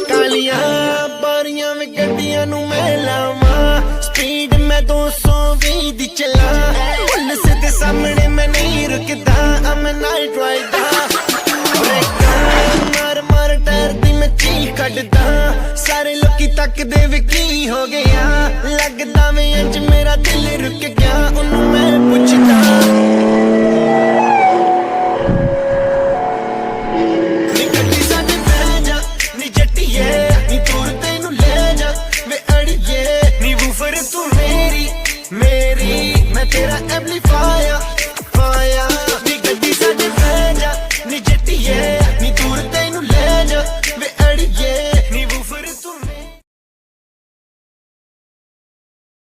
ਕਾਲੀਆਂ ਬਾਰੀਆਂ ਵਿੱਚ ਗੱਡੀਆਂ ਨੂੰ ਮੈਂ ਲਾਵਾਂ, ਸਪੀਡ ਮੈਂ 220 ਦੀ ਚਲਾ, ਪੁਲਿਸ ਦੇ ਸਾਹਮਣੇ ਮੈਂ ਨਹੀਂ ਰੁਕਦਾ, I'm a night rider। ਮਾਰ ਮਾਰ ਟਾਇਰ ਦੀ ਮੈਂ ਚੀਖ ਕੱਢਦਾ, ਸਾਰੇ ਲੋਕੀ ਤੱਕਦੇ ਵੀ ਕੀ ਹੋ ਗਿਆ, ਲੱਗਦਾ ਵੇ ਅੱਜ ਮੇਰਾ ਦਿਲ ਰੁਕ ਗਿਆ, ਉਹਨੂੰ ਮੈਂ ਪੁੱਛਦਾ ਨੀ ਗੱਡੀ ਸਾਡੇ ਬਹਿ ਜਾ ਨੀ ਜੱਟੀਏ, ਨੀ ਦੂਰ ਤੈਨੂੰ ਲੈ ਜਾ ਵੇ ਅੜੀਏ, ਨੀ ਵੂਫਰ ਤੂੰ ਮੇਰੀ ਮੈਂ ਤੇਰਾ